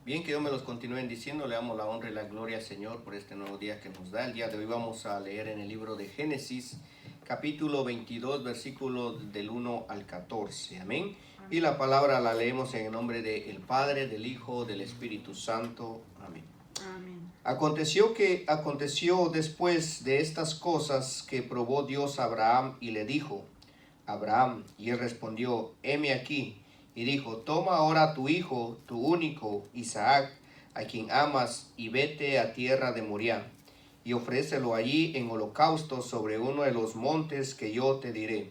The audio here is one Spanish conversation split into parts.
Bien, que Dios me los continúe bendiciendo. Le damos la honra y la gloria al Señor por este nuevo día que nos da. El día de hoy vamos a leer en el libro de Génesis, capítulo 22, versículos del 1 al 14. Amén. Y la palabra la leemos en el nombre del Padre, del Hijo, del Espíritu Santo. Amén. Amén. Aconteció después de estas cosas que probó Dios a Abraham y le dijo: Abraham, y él respondió: heme aquí. Y dijo: toma ahora tu hijo, tu único, Isaac, a quien amas, y vete a tierra de Moriah, y ofrécelo allí en holocausto sobre uno de los montes que yo te diré.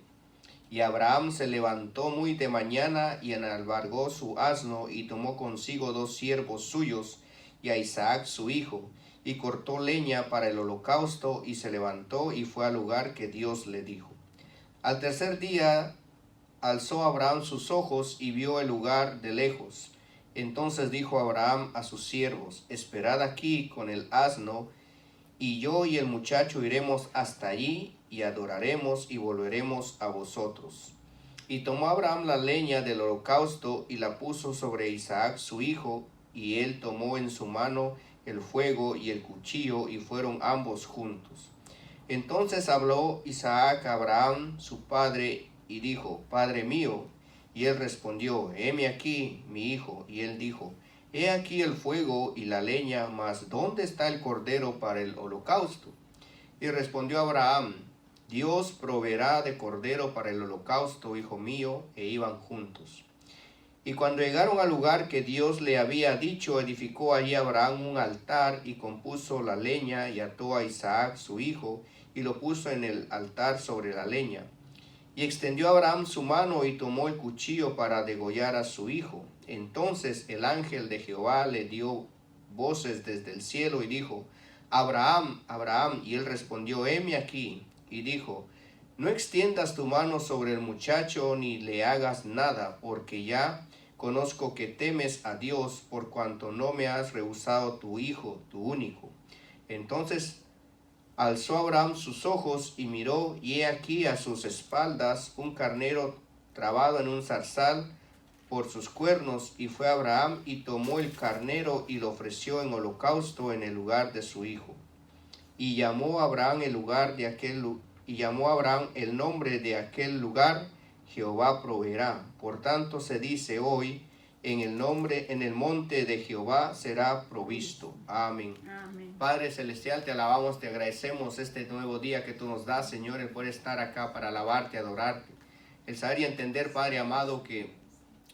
Y Abraham se levantó muy de mañana y enalbardó su asno, y tomó consigo 2 siervos suyos, y a Isaac su hijo, y cortó leña para el holocausto, y se levantó y fue al lugar que Dios le dijo. Al tercer día alzó Abraham sus ojos y vio el lugar de lejos. Entonces dijo Abraham a sus siervos: esperad aquí con el asno, y yo y el muchacho iremos hasta allí, y adoraremos y volveremos a vosotros. Y tomó Abraham la leña del holocausto y la puso sobre Isaac su hijo, y él tomó en su mano el fuego y el cuchillo, y fueron ambos juntos. Entonces habló Isaac a Abraham su padre, y dijo: Padre mío. Y él respondió: heme aquí, mi hijo. Y él dijo: he aquí el fuego y la leña, mas ¿dónde está el cordero para el holocausto? Y respondió Abraham: Dios proveerá de cordero para el holocausto, hijo mío. E iban juntos. Y cuando llegaron al lugar que Dios le había dicho, edificó allí Abraham un altar, y compuso la leña, y ató a Isaac su hijo, y lo puso en el altar sobre la leña. Y extendió Abraham su mano y tomó el cuchillo para degollar a su hijo. Entonces el ángel de Jehová le dio voces desde el cielo y dijo: Abraham, Abraham. Y él respondió: heme aquí. Y dijo: no extiendas tu mano sobre el muchacho ni le hagas nada, porque ya conozco que temes a Dios, por cuanto no me has rehusado tu hijo, tu único. Entonces alzó Abraham sus ojos y miró, y he aquí a sus espaldas un carnero trabado en un zarzal por sus cuernos. Y fue Abraham y tomó el carnero y lo ofreció en holocausto en el lugar de su hijo. Y llamó Abraham el nombre de aquel lugar: Jehová proveerá. Por tanto se dice hoy: en el monte de Jehová será provisto. Amén. Amén. Padre celestial, te alabamos, te agradecemos este nuevo día que tú nos das, Señor, el poder estar acá para alabarte, adorarte, el saber y entender, Padre amado, que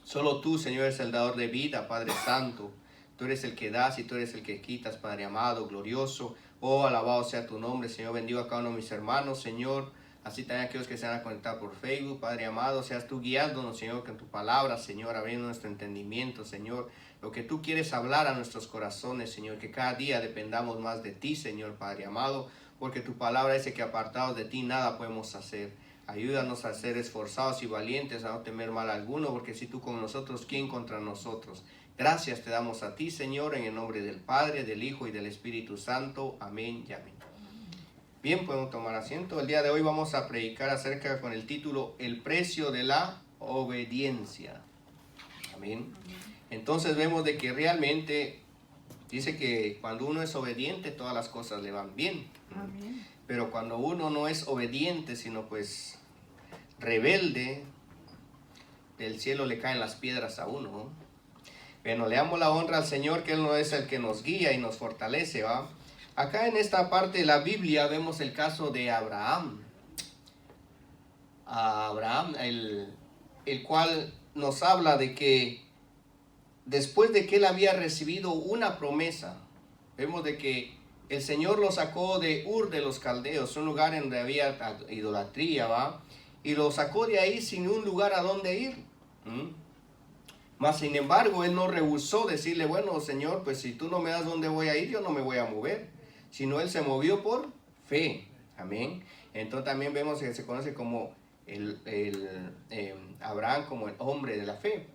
solo tú, Señor, eres el dador de vida, Padre santo. Tú eres el que das y tú eres el que quitas, Padre amado, glorioso. Oh, alabado sea tu nombre, Señor. Bendigo a cada uno de mis hermanos, Señor. Así también aquellos que se van a conectar por Facebook, Padre amado. Seas tú guiándonos, Señor, con tu palabra, Señor, abriendo nuestro entendimiento, Señor. Lo que tú quieres hablar a nuestros corazones, Señor. Que cada día dependamos más de ti, Señor, Padre amado. Porque tu palabra dice que apartados de ti nada podemos hacer. Ayúdanos a ser esforzados y valientes, a no temer mal alguno, porque si tú con nosotros, ¿quién contra nosotros? Gracias te damos a ti, Señor, en el nombre del Padre, del Hijo y del Espíritu Santo. Amén y amén. Bien, podemos tomar asiento. El día de hoy vamos a predicar acerca con el título: el precio de la obediencia. Amén. Entonces vemos de que realmente dice que cuando uno es obediente, todas las cosas le van bien. Amén. Pero cuando uno no es obediente, sino pues rebelde, del cielo le caen las piedras a uno, ¿no? Bueno, le damos la honra al Señor, que Él no es el que nos guía y nos fortalece, ¿va? Acá en esta parte de la Biblia vemos el caso de Abraham. Abraham, el cual nos habla de que después de que él había recibido una promesa, vemos de que el Señor lo sacó de Ur de los Caldeos, un lugar en donde había idolatría, ¿va? Y lo sacó de ahí sin un lugar a donde ir. Mas sin embargo, él no rehusó decirle: bueno, Señor, pues si tú no me das dónde voy a ir, yo no me voy a mover. Sino él se movió por fe. Amén. Entonces también vemos que se conoce como Abraham, como el hombre de la fe.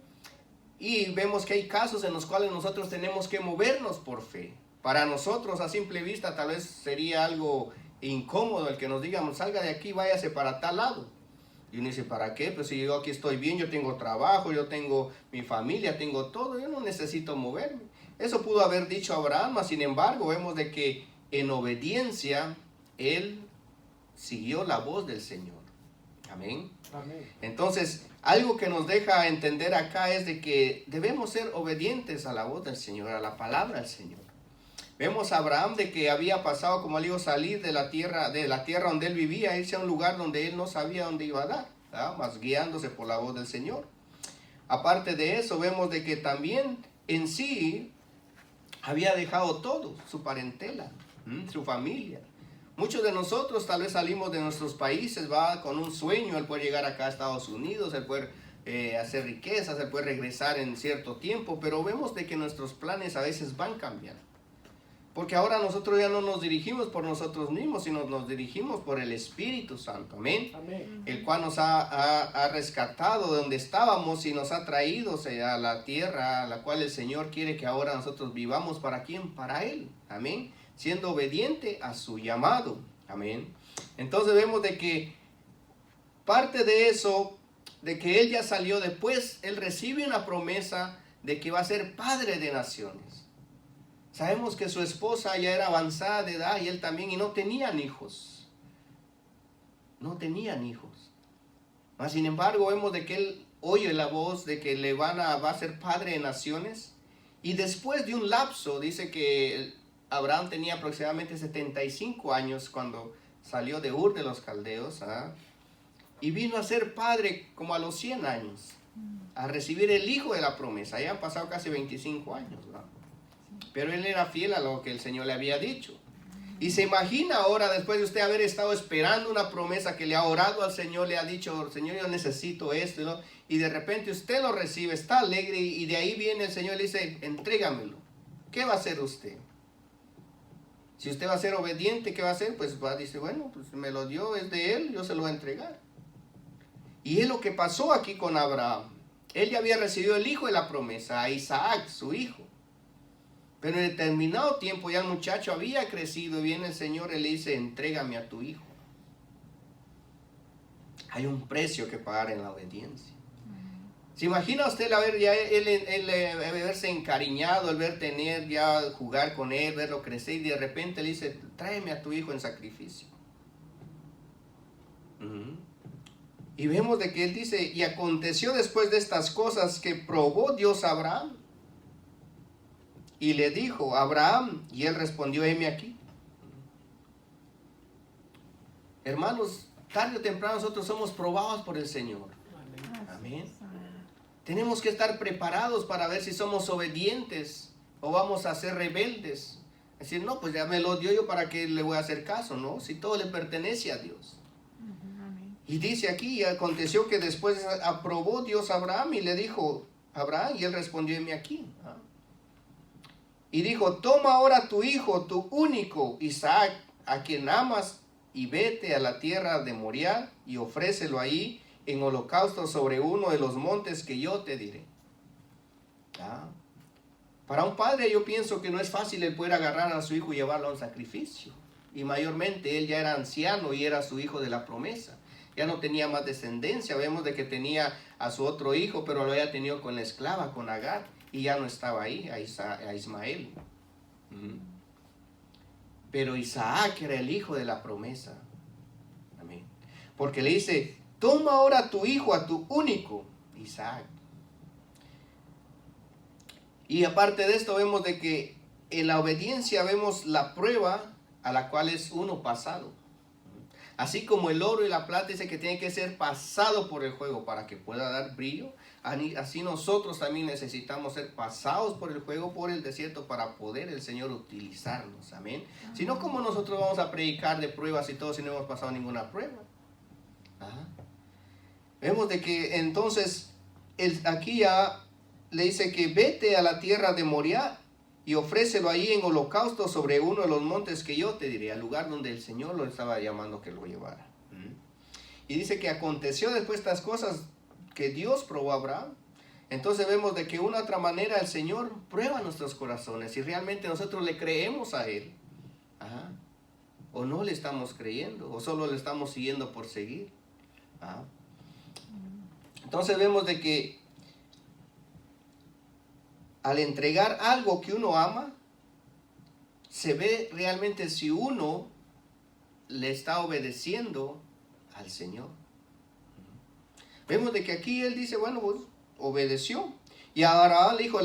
Y vemos que hay casos en los cuales nosotros tenemos que movernos por fe. Para nosotros, a simple vista, tal vez sería algo incómodo el que nos digamos: salga de aquí, váyase para tal lado. Y uno dice, ¿para qué? Pues si yo aquí estoy bien, yo tengo trabajo, yo tengo mi familia, tengo todo, yo no necesito moverme. Eso pudo haber dicho Abraham, mas sin embargo vemos de que en obediencia él siguió la voz del Señor. Amén. Amén. Entonces, algo que nos deja entender acá es de que debemos ser obedientes a la voz del Señor, a la palabra del Señor. Vemos a Abraham de que había pasado, como le digo, salir de la tierra donde él vivía, irse a un lugar donde él no sabía dónde iba a dar, ¿verdad? Más guiándose por la voz del Señor. Aparte de eso, vemos de que también en sí había dejado todo, su parentela, su familia. Muchos de nosotros tal vez salimos de nuestros países, va con un sueño, él puede llegar acá a Estados Unidos, él puede hacer riquezas, él puede regresar en cierto tiempo, pero vemos de que nuestros planes a veces van cambiando. Porque ahora nosotros ya no nos dirigimos por nosotros mismos, sino nos dirigimos por el Espíritu Santo. Amén. Amén. El cual nos ha rescatado de donde estábamos y nos ha traído a la tierra, a la cual el Señor quiere que ahora nosotros vivamos. ¿Para quién? Para Él. Amén. Siendo obediente a su llamado. Amén. Entonces vemos de que parte de eso, de que Él ya salió después, Él recibe una promesa de que va a ser padre de naciones. Sabemos que su esposa ya era avanzada de edad y él también, y no tenían hijos. No tenían hijos. Mas, sin embargo, vemos de que él oye la voz de que va a ser padre de naciones. Y después de un lapso, dice que Abraham tenía aproximadamente 75 años cuando salió de Ur de los Caldeos. Y vino a ser padre como a los 100 años, a recibir el hijo de la promesa. Ya han pasado casi 25 años, ¿verdad? Pero él era fiel a lo que el Señor le había dicho. Y se imagina ahora, después de usted haber estado esperando una promesa que le ha orado al Señor, le ha dicho, Señor, yo necesito esto, ¿no? Y de repente usted lo recibe, está alegre, y de ahí viene el Señor y le dice, entrégamelo. ¿Qué va a hacer usted? Si usted va a ser obediente, ¿qué va a hacer? Pues va a decir, bueno, pues me lo dio, es de él, yo se lo voy a entregar. Y es lo que pasó aquí con Abraham. Él ya había recibido el hijo de la promesa, a Isaac, su hijo. Pero en determinado tiempo ya el muchacho había crecido y viene el Señor y le dice, entrégame a tu hijo. Hay un precio que pagar en la obediencia. ¿Se imagina usted el haberse encariñado, el ver tener, ya jugar con él, verlo crecer y de repente le dice, tráeme a tu hijo en sacrificio? Y vemos de que él dice, y aconteció después de estas cosas que probó Dios a Abraham. Y le dijo, Abraham, y él respondió, heme aquí. Hermanos, tarde o temprano nosotros somos probados por el Señor. Amén. Tenemos que estar preparados para ver si somos obedientes o vamos a ser rebeldes. Es decir, no, pues ya me lo dio yo, ¿para qué le voy a hacer caso? No, si todo le pertenece a Dios. Y dice aquí, y aconteció que después aprobó Dios a Abraham y le dijo, Abraham, y él respondió, heme aquí. Y dijo, toma ahora tu hijo, tu único, Isaac, a quien amas, y vete a la tierra de Moriah y ofrécelo ahí en holocausto sobre uno de los montes que yo te diré. Para un padre yo pienso que no es fácil el poder agarrar a su hijo y llevarlo a un sacrificio. Y mayormente él ya era anciano y era su hijo de la promesa. Ya no tenía más descendencia. Vemos de que tenía a su otro hijo, pero lo había tenido con la esclava, con Agar. Y ya no estaba ahí, a Ismael. Pero Isaac era el hijo de la promesa. Amén. Porque le dice, toma ahora a tu hijo, a tu único, Isaac. Y aparte de esto vemos de que en la obediencia vemos la prueba a la cual es uno pasado. Así como el oro y la plata dice que tiene que ser pasado por el fuego para que pueda dar brillo, así nosotros también necesitamos ser pasados por el fuego, por el desierto, para poder el Señor utilizarnos. Amén. Si no, ¿cómo nosotros vamos a predicar de pruebas y todo si no hemos pasado ninguna prueba? Vemos de que entonces aquí ya le dice que vete a la tierra de Moriah y ofrécelo ahí en holocausto sobre uno de los montes que yo te diré, al lugar donde el Señor lo estaba llamando que lo llevara. Y dice que aconteció después de estas cosas que Dios probó a Abraham. Entonces vemos de que una otra manera el Señor prueba nuestros corazones si realmente nosotros le creemos a Él. O no le estamos creyendo, o solo le estamos siguiendo por seguir. Entonces vemos de que al entregar algo que uno ama, se ve realmente si uno le está obedeciendo al Señor. Vemos de que aquí él dice, bueno, pues obedeció. Y ahora le dijo,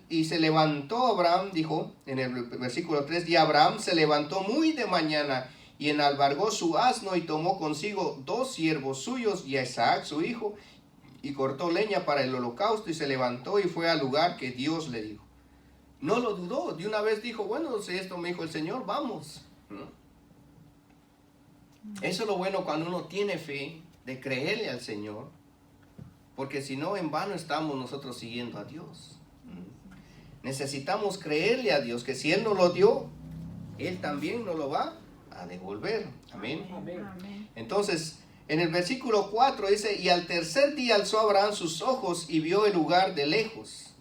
y se levantó Abraham, dijo en el versículo 3, y Abraham se levantó muy de mañana y enalbargó su asno y tomó consigo 2 siervos suyos y a Isaac su hijo y cortó leña para el holocausto y se levantó y fue al lugar que Dios le dijo. No lo dudó, de una vez dijo, bueno, si esto me dijo el Señor, vamos. Eso es lo bueno cuando uno tiene fe de creerle al Señor, porque si no, en vano estamos nosotros siguiendo a Dios. Necesitamos creerle a Dios, que si Él nos lo dio, Él también nos lo va a devolver. Amén. Amén. Entonces, en el versículo 4 dice, y al tercer día alzó Abraham sus ojos y vio el lugar de lejos.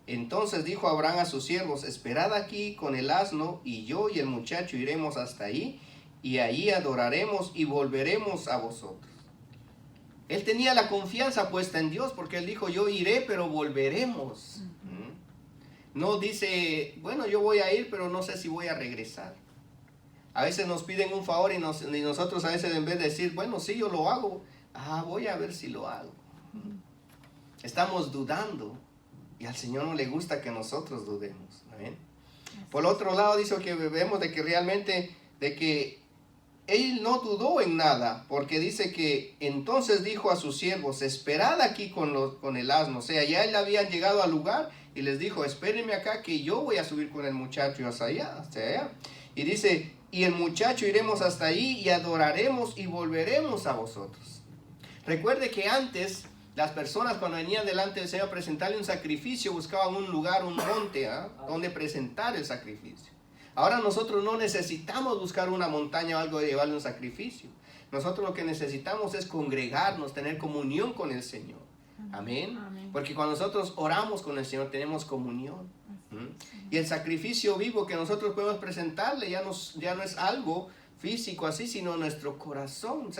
Entonces dijo Abraham a sus siervos, esperad aquí con el asno, y yo y el muchacho iremos hasta ahí, y ahí adoraremos y volveremos a vosotros. Él tenía la confianza puesta en Dios, porque él dijo, yo iré, pero volveremos. No dice, bueno, yo voy a ir, pero no sé si voy a regresar. A veces nos piden un favor y nosotros a veces en vez de decir, bueno, sí, yo lo hago, voy a ver si lo hago. Estamos dudando. Y al Señor no le gusta que nosotros dudemos. ¿Amén? Por otro lado, dice que vemos de que realmente, de que él no dudó en nada, porque dice que entonces dijo a sus siervos, esperad aquí con el asno. O sea, ya él habían llegado al lugar y les dijo, espérenme acá que yo voy a subir con el muchacho hasta allá. Y dice, y el muchacho iremos hasta ahí y adoraremos y volveremos a vosotros. Recuerde que antes las personas cuando venían delante del Señor a presentarle un sacrificio buscaban un lugar, un monte, donde presentar el sacrificio. Ahora nosotros no necesitamos buscar una montaña o algo de llevarle un sacrificio. Nosotros lo que necesitamos es congregarnos, tener comunión con el Señor. Amén. Porque cuando nosotros oramos con el Señor tenemos comunión. Y el sacrificio vivo que nosotros podemos presentarle ya no es algo físico así, sino nuestro corazón.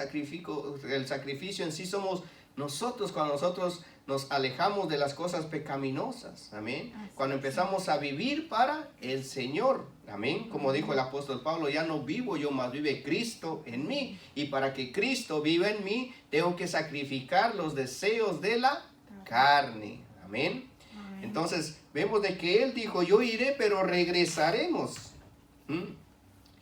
El sacrificio en sí somos nosotros, cuando nosotros nos alejamos de las cosas pecaminosas, amén. Cuando empezamos a vivir para el Señor, amén. Como dijo el apóstol Pablo, ya no vivo yo, mas vive Cristo en mí. Y para que Cristo viva en mí, tengo que sacrificar los deseos de la carne, amén. Entonces, vemos de que él dijo, yo iré, pero regresaremos.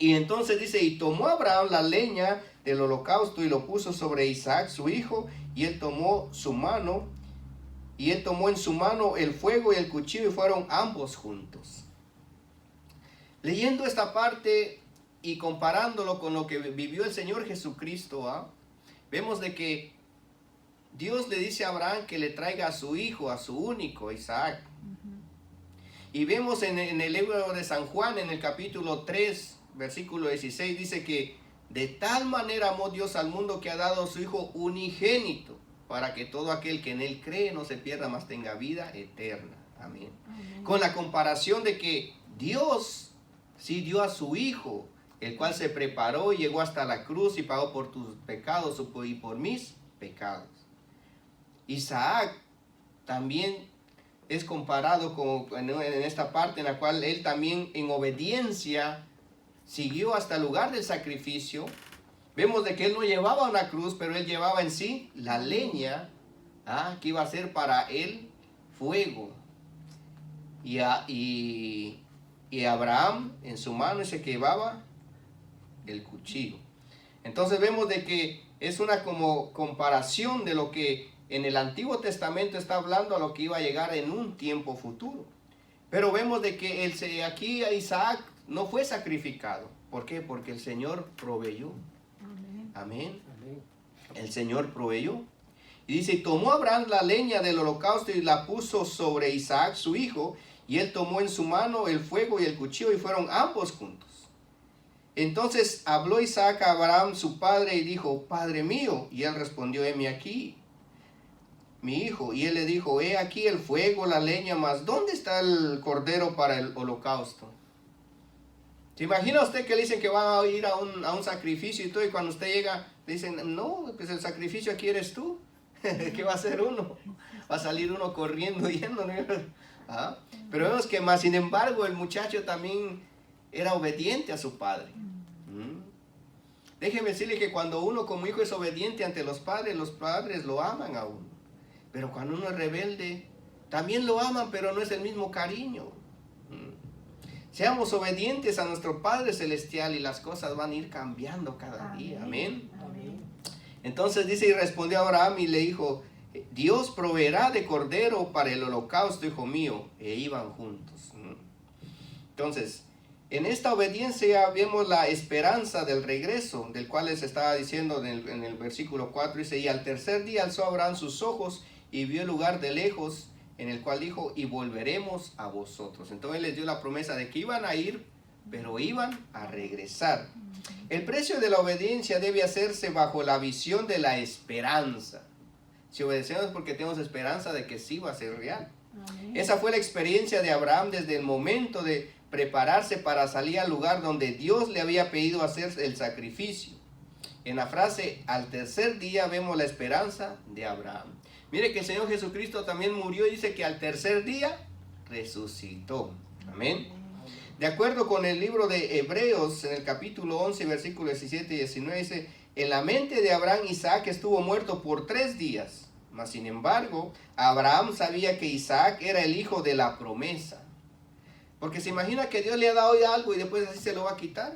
Y entonces dice, y tomó Abraham la leña del holocausto y lo puso sobre Isaac su hijo, y él tomó en su mano el fuego y el cuchillo, y fueron ambos juntos. Leyendo esta parte y comparándolo con lo que vivió el Señor Jesucristo, vemos de que Dios le dice a Abraham que le traiga a su hijo, a su único, Isaac. Y vemos en el libro de San Juan, en el capítulo 3, versículo 16, dice que de tal manera amó Dios al mundo que ha dado a su Hijo unigénito, para que todo aquel que en Él cree no se pierda, mas tenga vida eterna. Amén. Con la comparación de que Dios sí dio a su Hijo, el cual se preparó y llegó hasta la cruz y pagó por tus pecados y por mis pecados. Isaac también es comparado en esta parte en la cual él también en obediencia siguió hasta el lugar del sacrificio. Vemos de que él no llevaba una cruz, pero él llevaba en sí la leña que iba a ser para el fuego. Y Abraham en su mano ese que llevaba el cuchillo. Entonces vemos de que es una como comparación de lo que en el Antiguo Testamento está hablando a lo que iba a llegar en un tiempo futuro. Pero vemos de que aquí Isaac no fue sacrificado. ¿Por qué? Porque el Señor proveyó. Amén. El Señor proveyó. Y dice, y tomó Abraham la leña del holocausto y la puso sobre Isaac su hijo, y él tomó en su mano el fuego y el cuchillo, y fueron ambos juntos. Entonces habló Isaac a Abraham su padre y dijo, Padre mío. Y él respondió, heme aquí, mi hijo. Y él le dijo, he aquí el fuego, la leña, mas ¿dónde está el cordero para el holocausto? ¿Se imagina usted que le dicen que van a ir a un sacrificio y todo, y cuando usted llega, le dicen, no, pues el sacrificio aquí eres tú? ¿Qué va a hacer uno? Va a salir uno corriendo, yendo, ¿no? ¿Ah? Pero vemos que más sin embargo el muchacho también era obediente a su padre. Déjeme decirle que cuando uno como hijo es obediente ante los padres lo aman a uno. Pero cuando uno es rebelde, también lo aman, pero no es el mismo cariño. Seamos obedientes a nuestro Padre Celestial y las cosas van a ir cambiando cada día. Amén. Entonces dice, y respondió Abraham y le dijo, Dios proveerá de cordero para el holocausto, hijo mío. E iban juntos. Entonces, en esta obediencia vemos la esperanza del regreso, del cual les estaba diciendo en el versículo 4, dice, y al tercer día alzó Abraham sus ojos y vio el lugar de lejos, en el cual dijo, y volveremos a vosotros. Entonces les dio la promesa de que iban a ir, pero iban a regresar. El precio de la obediencia debe hacerse bajo la visión de la esperanza. Si obedecemos porque tenemos esperanza de que sí va a ser real. Amén. Esa fue la experiencia de Abraham desde el momento de prepararse para salir al lugar donde Dios le había pedido hacer el sacrificio. En la frase, al tercer día, vemos la esperanza de Abraham. Mire que el Señor Jesucristo también murió y dice que al tercer día resucitó. Amén. De acuerdo con el libro de Hebreos, en el capítulo 11, versículos 17 y 19, dice, en la mente de Abraham, Isaac estuvo muerto por 3 días. Mas sin embargo, Abraham sabía que Isaac era el hijo de la promesa. Porque se imagina que Dios le ha dado algo y después así se lo va a quitar.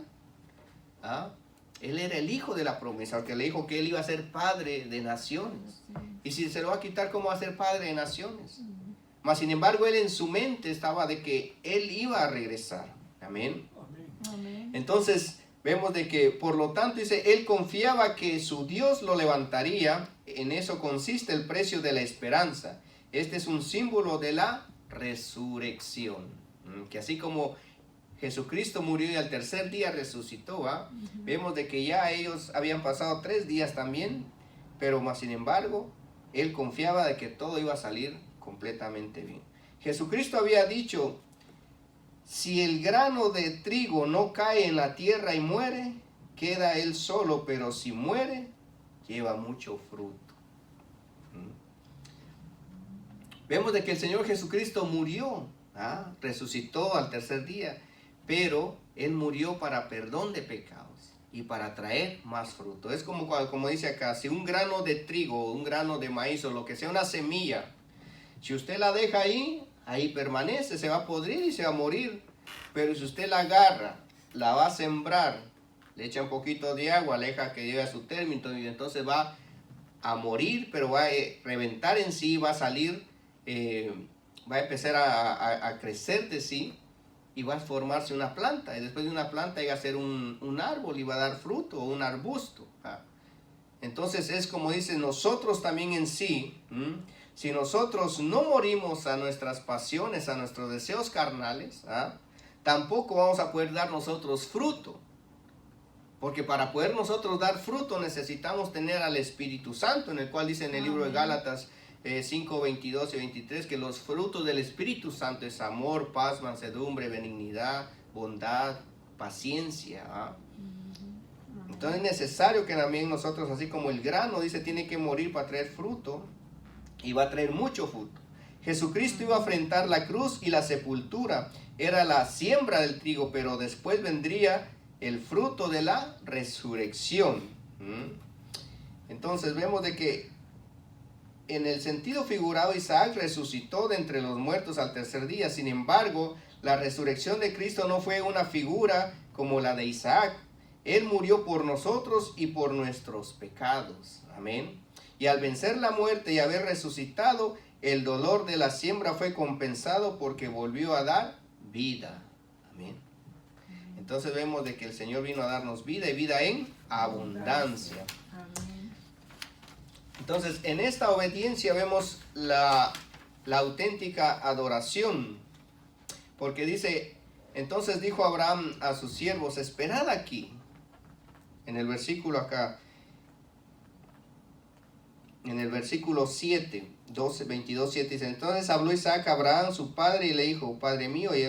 ¿Ah? Él era el hijo de la promesa, porque le dijo que él iba a ser padre de naciones. Y si se lo va a quitar, ¿cómo va a ser padre de naciones? Mas sin embargo, él en su mente estaba de que él iba a regresar. Amén. Amén. Entonces, vemos de que, por lo tanto, dice, él confiaba que su Dios lo levantaría. En eso consiste el precio de la esperanza. Este es un símbolo de la resurrección. Que así como Jesucristo murió y al tercer día resucitó, vemos de que ya ellos habían pasado 3 días también, pero más sin embargo, él confiaba de que todo iba a salir completamente bien. Jesucristo había dicho, si el grano de trigo no cae en la tierra y muere, queda él solo, pero si muere, lleva mucho fruto. Vemos de que el Señor Jesucristo murió, resucitó al tercer día, pero él murió para perdón de pecados y para traer más fruto. Es como dice acá, si un grano de trigo, un grano de maíz o lo que sea, una semilla, si usted la deja ahí permanece, se va a podrir y se va a morir. Pero si usted la agarra, la va a sembrar, le echa un poquito de agua, le deja que llegue a su término y entonces va a morir, pero va a reventar en sí, va a salir, va a empezar a crecer de sí y va a formarse una planta. Y después de una planta va a ser un árbol y va a dar fruto o un arbusto. Entonces es como dice, nosotros también en sí, si nosotros no morimos a nuestras pasiones, a nuestros deseos carnales, tampoco vamos a poder dar nosotros fruto. Porque para poder nosotros dar fruto necesitamos tener al Espíritu Santo, en el cual dice en el libro de Gálatas 5, 22 y 23, que los frutos del Espíritu Santo es amor, paz, mansedumbre, benignidad, bondad, paciencia. Entonces es necesario que también nosotros, así como el grano, dice, tiene que morir para traer fruto, y va a traer mucho fruto. Jesucristo iba a enfrentar la cruz y la sepultura. Era la siembra del trigo, pero después vendría el fruto de la resurrección. Entonces vemos de que en el sentido figurado Isaac resucitó de entre los muertos al tercer día. Sin embargo, la resurrección de Cristo no fue una figura como la de Isaac. Él murió por nosotros y por nuestros pecados. Amén. Y al vencer la muerte y haber resucitado, el dolor de la siembra fue compensado porque volvió a dar vida. Amén. Entonces vemos de que el Señor vino a darnos vida y vida en abundancia. Amén. Entonces en esta obediencia vemos la auténtica adoración. Porque dice, entonces dijo Abraham a sus siervos, esperad aquí. En el versículo acá. En el versículo 7, 22, 7 dice, entonces habló Isaac a Abraham, su padre, y le dijo, Padre mío, y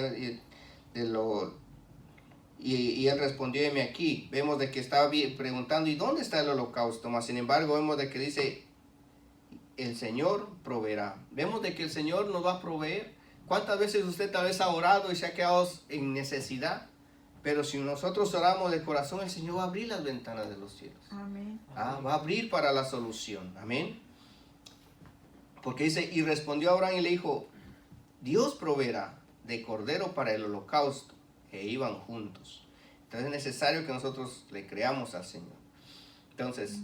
él respondió, heme aquí. Vemos de que estaba preguntando, ¿y dónde está el holocausto? Mas sin embargo, vemos de que dice, el Señor proveerá. Vemos de que el Señor nos va a proveer. ¿Cuántas veces usted tal vez ha orado y se ha quedado en necesidad? Pero si nosotros oramos de corazón, el Señor va a abrir las ventanas de los cielos. Amén. Va a abrir para la solución. Amén. Porque dice, y respondió Abraham y le dijo, Dios proveerá de cordero para el holocausto. E iban juntos. Entonces es necesario que nosotros le creamos al Señor. Entonces,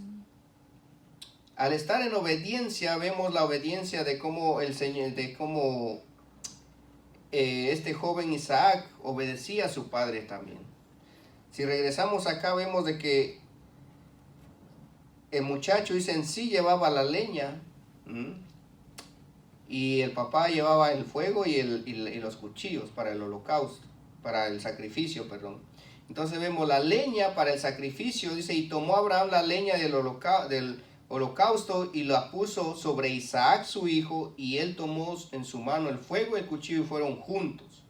al estar en obediencia, vemos la obediencia de cómo el Señor, este joven Isaac obedecía a su padre también. Si regresamos acá, vemos de que el muchacho, dice, en sí llevaba la leña, y el papá llevaba el fuego y los cuchillos para el holocausto, para el sacrificio, perdón. Entonces vemos la leña para el sacrificio, dice, y tomó Abraham la leña del holocausto y la puso sobre Isaac su hijo, y él tomó en su mano el fuego y el cuchillo y fueron juntos.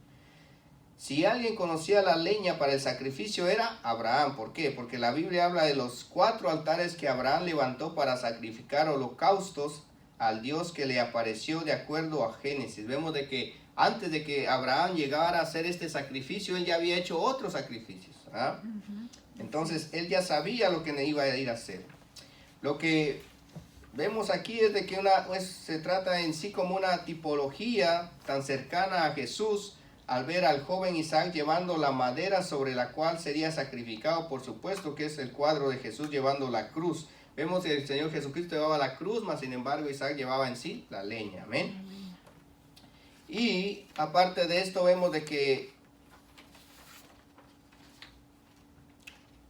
Si alguien conocía la leña para el sacrificio era Abraham. ¿Por qué? Porque la Biblia habla de los 4 altares que Abraham levantó para sacrificar holocaustos al Dios que le apareció de acuerdo a Génesis. Vemos de que antes de que Abraham llegara a hacer este sacrificio, él ya había hecho otros sacrificios. Entonces él ya sabía lo que iba a ir a hacer. Lo que vemos aquí es de que se trata en sí como una tipología tan cercana a Jesús, al ver al joven Isaac llevando la madera sobre la cual sería sacrificado, por supuesto que es el cuadro de Jesús llevando la cruz. Vemos que el Señor Jesucristo llevaba la cruz, mas sin embargo Isaac llevaba en sí la leña. Amén. Y aparte de esto vemos de que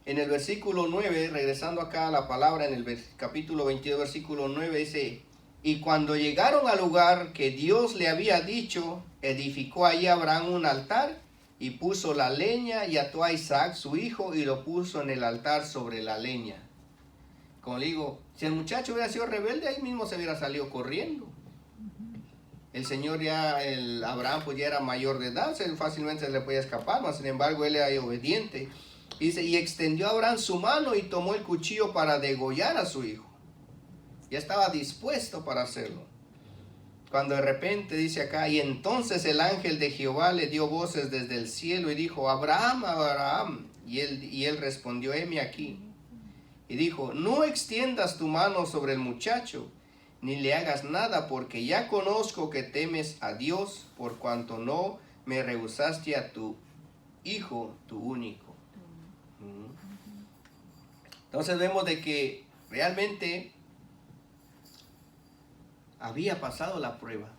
en el versículo 9, regresando acá a la palabra, en el capítulo 22, versículo 9, dice, y cuando llegaron al lugar que Dios le había dicho, edificó allí Abraham un altar y puso la leña y ató a Isaac su hijo y lo puso en el altar sobre la leña. Como le digo, si el muchacho hubiera sido rebelde, ahí mismo se hubiera salido corriendo. El Señor Abraham pues ya era mayor de edad, fácilmente se le podía escapar, mas sin embargo él era obediente. Dice, y extendió Abraham su mano y tomó el cuchillo para degollar a su hijo. Ya estaba dispuesto para hacerlo. Cuando de repente dice acá, y entonces el ángel de Jehová le dio voces desde el cielo y dijo, Abraham, Abraham. Y él respondió, heme aquí. Y dijo, no extiendas tu mano sobre el muchacho, ni le hagas nada, porque ya conozco que temes a Dios, por cuanto no me rehusaste a tu hijo, tu único. Entonces vemos de que realmente había pasado la prueba.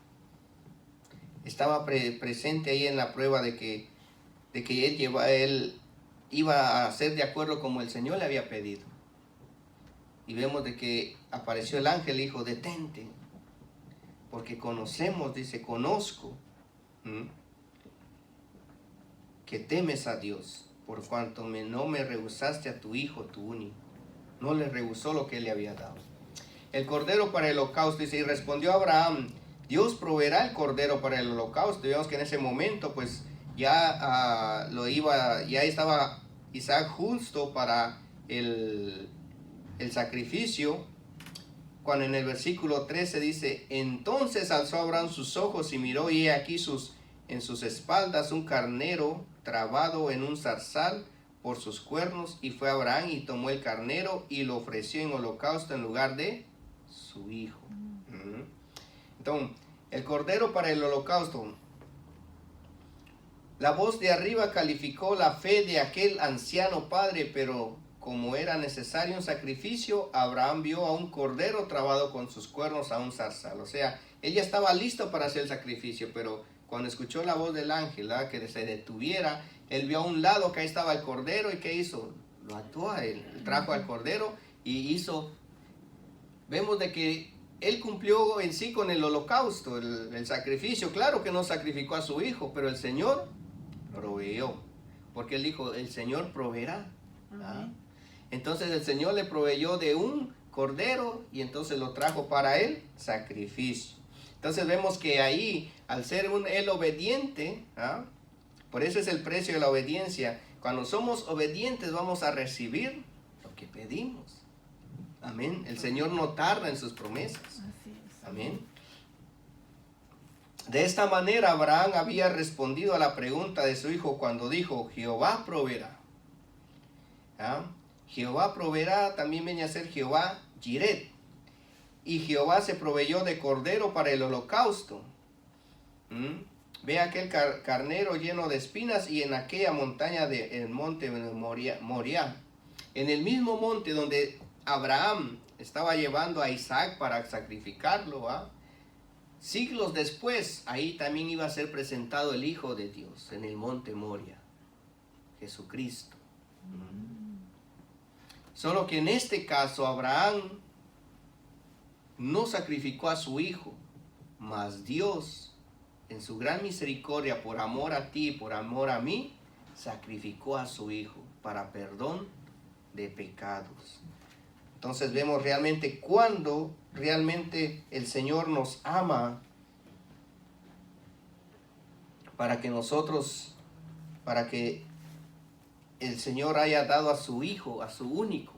Estaba presente ahí en la prueba de que él iba a hacer de acuerdo como el Señor le había pedido. Y vemos de que apareció el ángel y dijo, detente, porque conocemos, dice, conozco que temes a Dios, por cuanto no me rehusaste a tu hijo, tu único. No le rehusó lo que él le había dado. El cordero para el holocausto, dice, y respondió Abraham, Dios proveerá el cordero para el holocausto. Y vemos que en ese momento, pues, ya estaba Isaac justo para el sacrificio, cuando en el versículo 13 dice, entonces alzó Abraham sus ojos y miró, y he aquí en sus espaldas un carnero trabado en un zarzal por sus cuernos, y fue Abraham y tomó el carnero y lo ofreció en holocausto en lugar de su hijo. Entonces, el cordero para el holocausto. La voz de arriba calificó la fe de aquel anciano padre, pero como era necesario un sacrificio, Abraham vio a un cordero trabado con sus cuernos a un zarzal. O sea, él ya estaba listo para hacer el sacrificio, pero cuando escuchó la voz del ángel, que se detuviera, él vio a un lado que ahí estaba el cordero, y ¿qué hizo? Lo ató a él, trajo al cordero y vemos de que él cumplió en sí con el holocausto, el sacrificio. Claro que no sacrificó a su hijo, pero el Señor proveyó, porque él dijo, el Señor proveerá. Entonces el Señor le proveyó de un cordero y entonces lo trajo para el sacrificio. Entonces vemos que ahí, al ser él obediente, por eso es el precio de la obediencia. Cuando somos obedientes vamos a recibir lo que pedimos. Amén. El Señor no tarda en sus promesas. Así es. Amén. De esta manera Abraham había respondido a la pregunta de su hijo cuando dijo, Jehová proveerá. ¿Ah? Jehová proveerá también viene a ser Jehová Jiret. Y Jehová se proveyó de cordero para el holocausto. Ve aquel carnero lleno de espinas y en aquella montaña del monte Moriah. En el mismo monte donde Abraham estaba llevando a Isaac para sacrificarlo, siglos después, ahí también iba a ser presentado el Hijo de Dios en el monte Moriah, Jesucristo. Solo que en este caso Abraham no sacrificó a su hijo, mas Dios, en su gran misericordia, por amor a ti y por amor a mí, sacrificó a su hijo para perdón de pecados. Entonces vemos realmente cuando realmente el Señor nos ama para que nosotros, para que el Señor haya dado a su Hijo, a su único,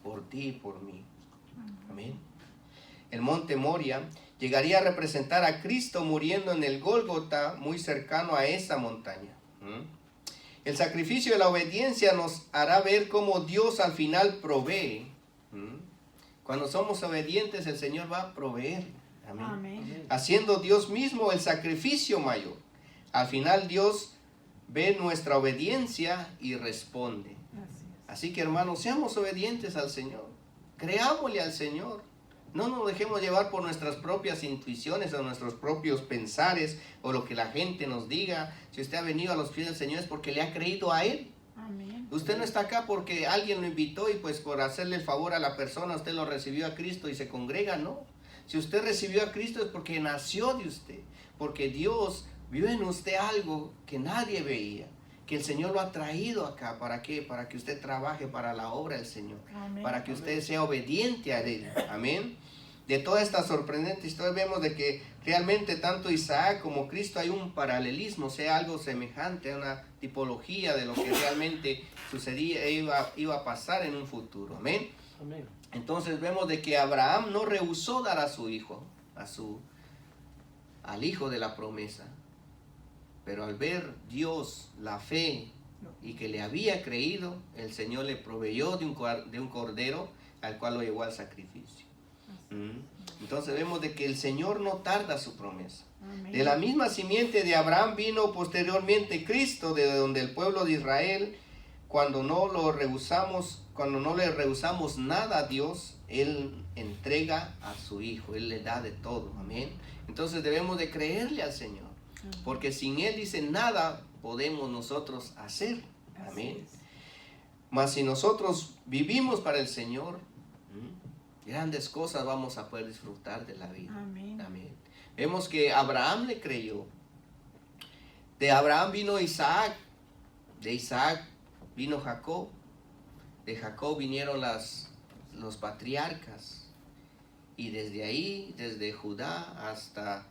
por ti y por mí. Amén. El monte Moriah llegaría a representar a Cristo muriendo en el Gólgota, muy cercano a esa montaña. El sacrificio de la obediencia nos hará ver cómo Dios al final provee. Cuando somos obedientes, el Señor va a proveer. Amén. Amén. Haciendo Dios mismo el sacrificio mayor. Al final Dios ve nuestra obediencia y responde. Así que hermanos, seamos obedientes al Señor. Creámosle al Señor. No nos dejemos llevar por nuestras propias intuiciones o nuestros propios pensares o lo que la gente nos diga. Si usted ha venido a los pies del Señor es porque le ha creído a Él. Amén. Usted no está acá porque alguien lo invitó y pues por hacerle el favor a la persona usted lo recibió a Cristo y se congrega, no. Si usted recibió a Cristo es porque nació de usted, porque Dios vio en usted algo que nadie veía, que el Señor lo ha traído acá. ¿Para qué? Para que usted trabaje para la obra del Señor. Amén. Para que usted sea obediente a Él. Amén. De toda esta sorprendente historia vemos de que realmente tanto Isaac como Cristo hay un paralelismo, sea algo semejante, una tipología de lo que realmente sucedía, iba a pasar en un futuro. Amén. Amén. Entonces vemos de que Abraham no rehusó dar a su hijo, al hijo de la promesa. Pero al ver Dios la fe y que le había creído, el Señor le proveyó de un cordero al cual lo llevó al sacrificio. Entonces vemos de que el Señor no tarda su promesa. Amén. De la misma simiente de Abraham vino posteriormente Cristo, de donde el pueblo de Israel, cuando no le rehusamos nada a Dios, Él entrega a su Hijo, Él le da de todo. Amén. Entonces debemos de creerle al Señor. Porque sin Él, dice, nada podemos nosotros hacer. Amén. Mas si nosotros vivimos para el Señor, grandes cosas vamos a poder disfrutar de la vida. Amén. Amén. Vemos que Abraham le creyó. De Abraham vino Isaac. De Isaac vino Jacob. De Jacob vinieron los patriarcas. Y desde ahí, desde Judá hasta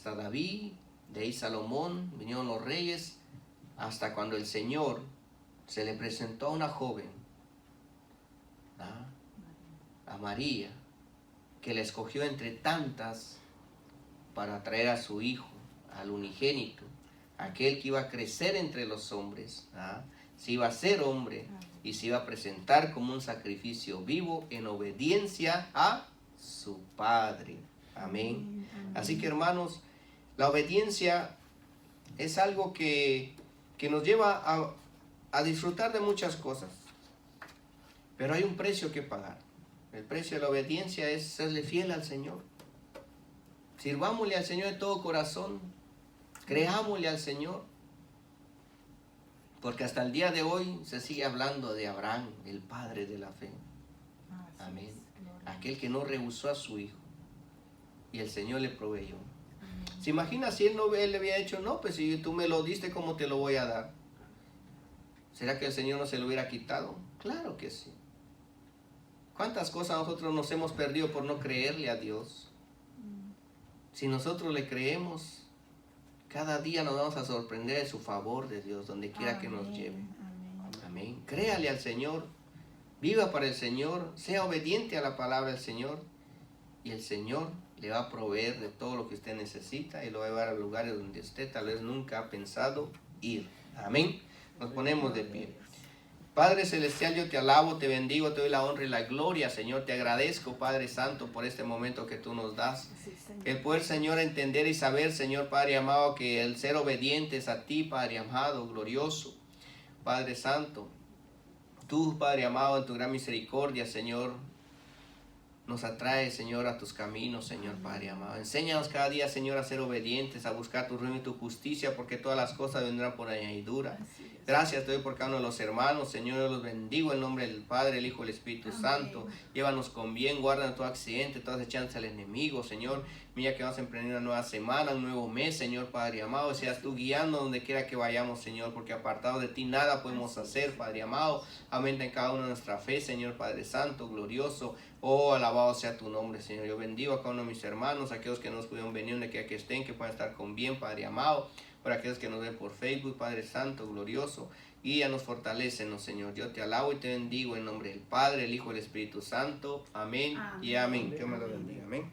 David, de ahí Salomón, vinieron los reyes, hasta cuando el Señor se le presentó a una joven, a María, que le escogió entre tantas para traer a su hijo, al unigénito, aquel que iba a crecer entre los hombres, se iba a ser hombre y se iba a presentar como un sacrificio vivo en obediencia a su Padre. Amén. Así que hermanos, la obediencia es algo que nos lleva a disfrutar de muchas cosas. Pero hay un precio que pagar. El precio de la obediencia es serle fiel al Señor. Sirvámosle al Señor de todo corazón. Creámosle al Señor. Porque hasta el día de hoy se sigue hablando de Abraham, el padre de la fe. Amén. Aquel que no rehusó a su hijo. Y el Señor le proveyó. ¿Se imagina si él le había dicho, no, pues si tú me lo diste, ¿cómo te lo voy a dar? ¿Será que el Señor no se lo hubiera quitado? Claro que sí. ¿Cuántas cosas nosotros nos hemos perdido por no creerle a Dios? Si nosotros le creemos, cada día nos vamos a sorprender de su favor de Dios, donde quiera que nos lleve. Amén. Créale al Señor, viva para el Señor, sea obediente a la palabra del Señor. y el Señor le va a proveer de todo lo que usted necesita y lo va a llevar a lugares donde usted tal vez nunca ha pensado ir. Amén. Nos ponemos de pie. Padre Celestial, yo te alabo, te bendigo, te doy la honra y la gloria, Señor. Te agradezco, Padre Santo, por este momento que tú nos das. El poder, Señor, entender y saber, Señor, Padre amado, que el ser obedientes a ti, Padre amado, glorioso, Padre Santo, tú, Padre amado, en tu gran misericordia, Señor, nos atrae, Señor, a tus caminos, Señor, Padre amado. Enséñanos cada día, Señor, a ser obedientes, a buscar tu reino y tu justicia, porque todas las cosas vendrán por añadidura. Gracias te doy por cada uno de los hermanos, Señor, yo los bendigo en nombre del Padre, el Hijo y el Espíritu Santo. Llévanos con bien, guarda todo accidente, todas echanzas al enemigo, Señor. Mira que vamos a emprender una nueva semana, un nuevo mes, Señor, Padre amado. Seas tú guiando donde quiera que vayamos, Señor, porque apartado de ti nada podemos hacer, Padre amado. Aumenta en cada uno nuestra fe, Señor, Padre Santo, glorioso. Oh, alabado sea tu nombre, Señor. Yo bendigo a cada uno de mis hermanos, aquellos que no pudieron venir, donde quiera que estén, que puedan estar con bien, Padre amado. Por aquellos que nos ven por Facebook, Padre Santo, glorioso. Guíanos, fortalécenos, Señor. Yo te alabo y te bendigo en nombre del Padre, el Hijo y el Espíritu Santo. Amén y amén. Dios me lo bendiga. Amén.